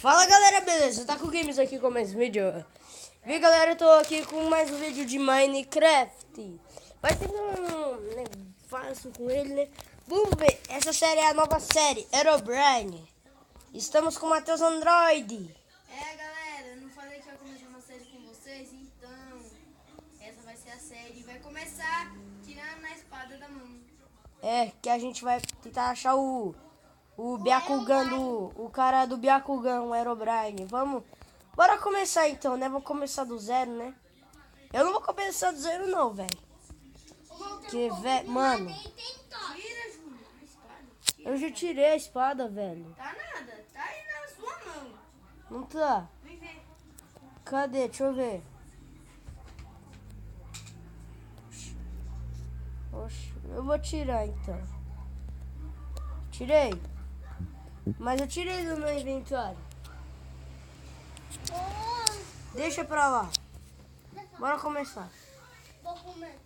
Fala galera, beleza? Tá com o Games aqui com mais um vídeo. Vi galera, eu tô aqui com mais um vídeo de Minecraft. Vai ter faço com ele, né? Vamos ver, essa série é a nova série, Herobrine. Estamos com o Matheus Android. Galera, eu não falei que ia começar uma série com vocês, então essa vai ser a série. Vai começar tirando na espada da mão. Que a gente vai tentar achar o Byakugan o cara do Byakugan, o Herobrine. Bora começar então, né? Vamos começar do zero, né? Eu não vou começar do zero não, velho. Porque, velho, mano, Tira, Júnior, a espada. eu já tirei a espada, velho. Tá nada, tá aí na sua mão. Não tá. Vem ver. Cadê? Deixa eu ver. Oxe, eu vou tirar então. Tirei. Mas eu tirei do meu inventário. Deixa pra lá. Bora começar. Vou começar.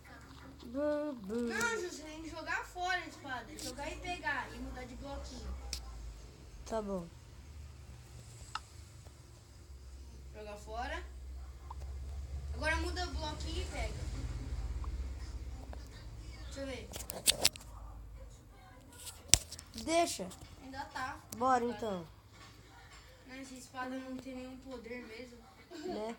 Não, Júnior, você tem que jogar fora a espada. Jogar e pegar e mudar de bloquinho. Tá bom. Joga fora. Agora muda o bloquinho e pega. Deixa eu ver. Deixa. Ainda tá. Bora então. Essa espada não tem nenhum poder mesmo. Né?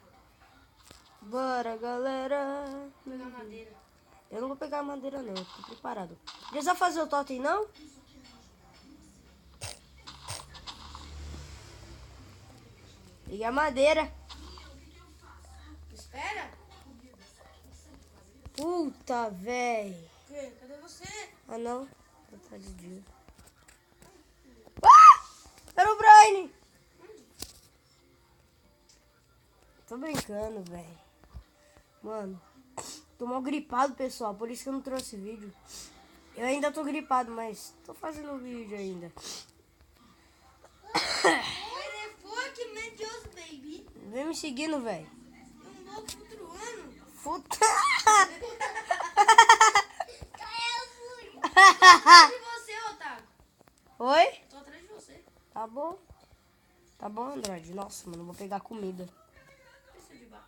Bora, galera. Vou pegar madeira. Eu não vou pegar a madeira não, tô preparado. Precisa fazer o totem não? Peguei a madeira. Espera. Puta, véi. O quê? Cadê você? Ah não, tá de dia. Era o Brian. Tô brincando, velho. Mano, tô mal gripado, pessoal, por isso que eu não trouxe vídeo. Eu ainda tô gripado, mas tô fazendo vídeo ainda. Fuck, Medios, baby. Vem me seguindo, velho. Eu um novo flutuando. Puta. Atrás de você, Otávio. Oi? Tô atrás de você. Tá bom. Tá bom, Android. Nossa, mano, vou pegar comida. Preciso de barro.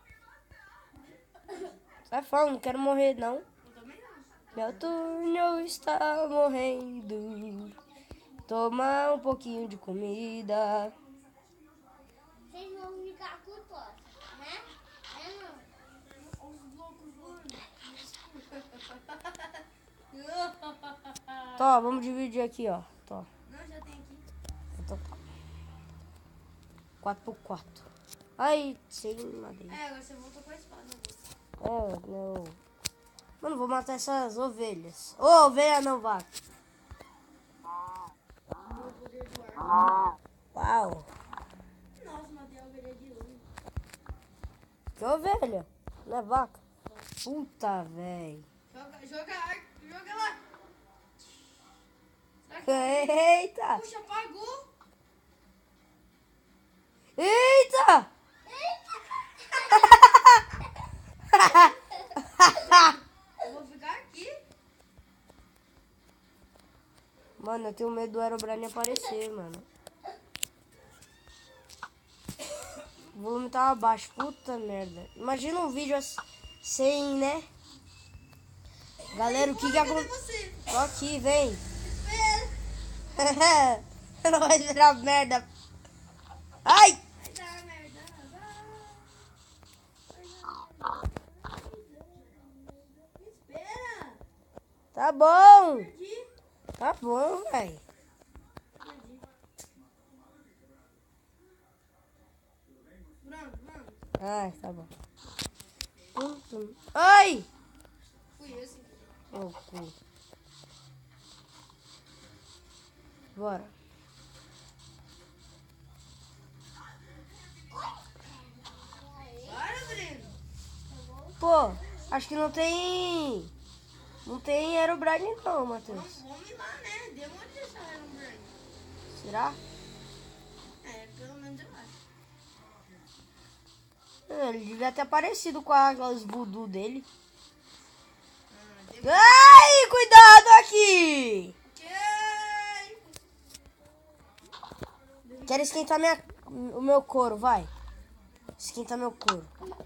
Sai fora, não quero morrer, não. Eu também não. Meu túnel está morrendo. Tomar um pouquinho de comida. Vocês vão ficar com tosse, né? Os loucos voando. Tó, vamos dividir aqui, ó. Tó. Não, já tem aqui. Então tá. 4x4. Ai, sem madeira. Agora você voltou com a espada. Não. Mano, vou matar essas ovelhas. Ô, ovelha não, vaca. Meu poder do ar. Uau. Nossa, matei a ovelha de ouro. Que ovelha? Não é vaca? Puta, véi. Joga lá. Será que... Eita. Puxa, apagou. Eita. Eu vou ficar aqui. Mano, eu tenho medo do Herobrine aparecer, mano. O volume tava baixo. Puta merda. Imagina um vídeo sem, né? Galera, o que que Cadê aconteceu? você? Tô aqui, vem. Espera. Não vai virar merda. Ai! Vai dar merda. Espera. Tá bom. Perdi. Tá bom, velho. Pronto. Ai, tá bom. Ai! Fui eu sim. Oh, cu. Bora. Bora, Breno. Pô, acho que não tem... Não tem Herobrine não, Matheus. Vamos lá, né? Deu onde deixar um Breno. Será? Pelo menos eu acho. Ele devia ter aparecido com as voodoo dele. Deu... Ai, cuidado aqui! Ok. Quero esquentar o meu couro, vai. Esquenta meu couro. Vamos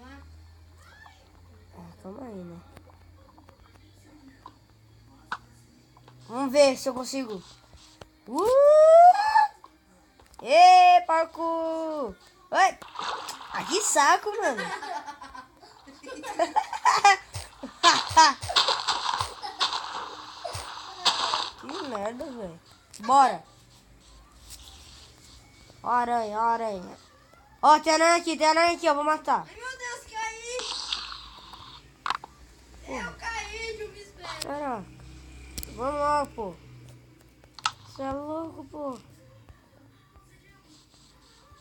lá. Calma aí, né? Vamos ver se eu consigo. Ê, parkour! Oi! Ah, que saco, mano! Que merda, velho. Bora! Ó a aranha, ó a aranha. Ó, tem aranha aqui, eu vou matar. Ai, meu Deus, caí! Eu caí, Ju, me espera. Caraca. Vamos lá, pô. Você é louco, pô.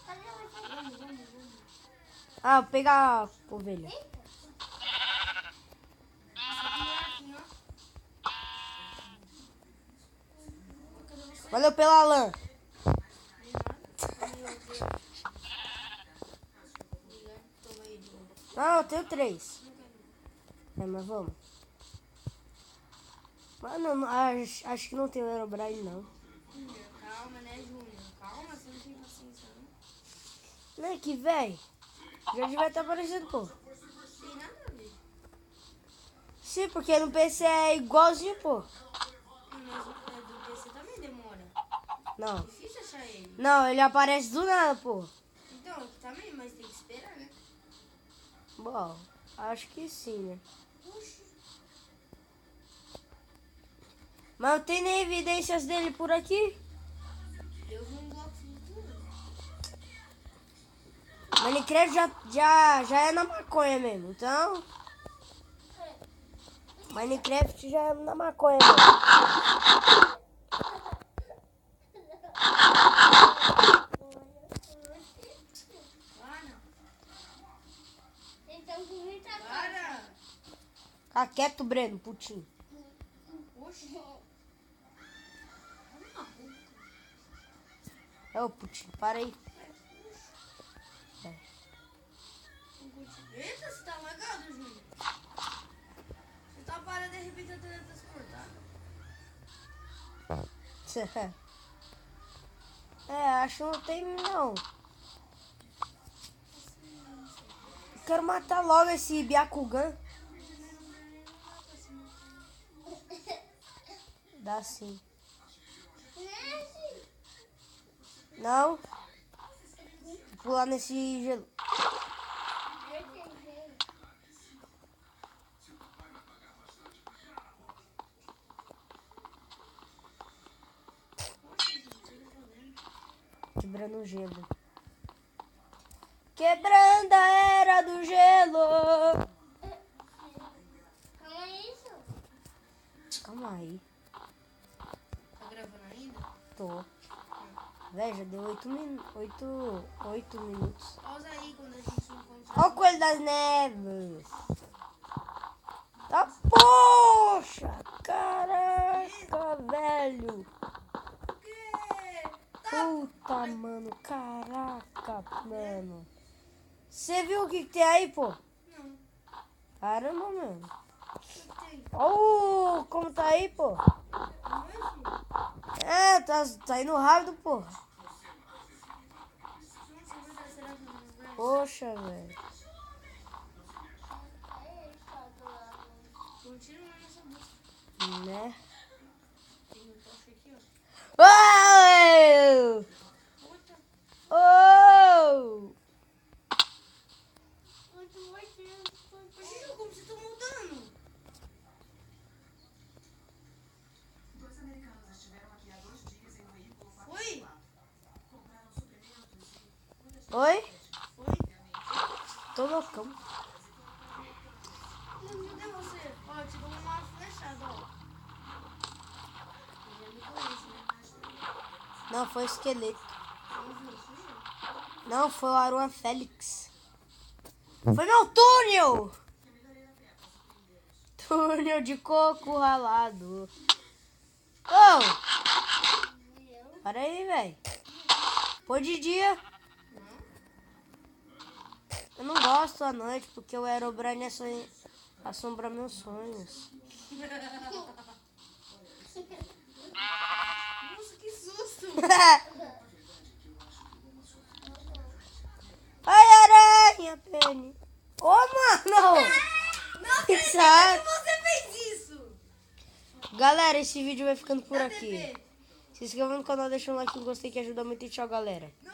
Cadê você? Ah, vou pegar a ovelha. Valeu pela lã. Não, eu tenho 3. É, mas vamos. Mano, acho que não tem o Herobrine, não. Calma, né, Júnior? Calma, você não tem paciência, não. Não é que, velho. Já devia estar aparecendo, pô. Tem nada a ver. Sim, porque no PC é igualzinho, pô. Mas o do PC também demora. Não. Difícil achar ele. Não, ele aparece do nada, pô. Então, também, mas tem que esperar, né? Bom, acho que sim, né? Puxa. Mas não tem nem evidências dele por aqui. Eu vi um bloco futuro. Minecraft já é na maconha mesmo, então... Minecraft já é na maconha mesmo. Para, Então, com muita coisa. para. Tá quieto, Breno, putinho. Puxa. É o putinho, para aí. Eita, você tá lagado, Júnior. Você tá parado de repente a teletransportada. É, acho que não tem, não. Quero matar logo esse Byakugan. Dá sim. Não? Vou pular nesse gelo. Quebrando o gelo. Quebrando a era do gelo. Como é isso? Calma aí. Tá gravando ainda? Tô. Véi, já deu 8 minutos. Pausa aí quando a gente encontrar. Olha o Coelho das Neves. Tá, poxa. Caraca, velho. O quê? Tá. Puta, mano. Caraca, mano. Você viu o que tem aí, pô? Não, Caramba, mano. o que tem? Olha como tá aí, pô. Não é, É, tá indo rápido, pô. Nossa, verdade, será que não vai? Poxa, velho. Continua nessa música. Né? Tem um toque aqui, ó. Oh! Puta. Oh! Poxa, Ju, como você tá mudando? Oi? Oi? Oi? Tô loucão. Cadê você? Ó, eu te dou uma flechada, ó. Você já me conhece, né? Não, foi o esqueleto. Não viu, sujo? Não, foi o Aruan Félix. Foi meu túnel! Túnel de coco ralado. Oh! Para aí, velho. Pô de dia. Eu não gosto à noite porque o Herobrine assombra meus sonhos. Ai, aranha, Penny. Ô, mano! Não Que acredito saco. que você fez isso! Galera, esse vídeo vai ficando por Na aqui. TV. Se inscreva no canal, deixa um like, um gostei que ajuda muito e tchau, galera. Não,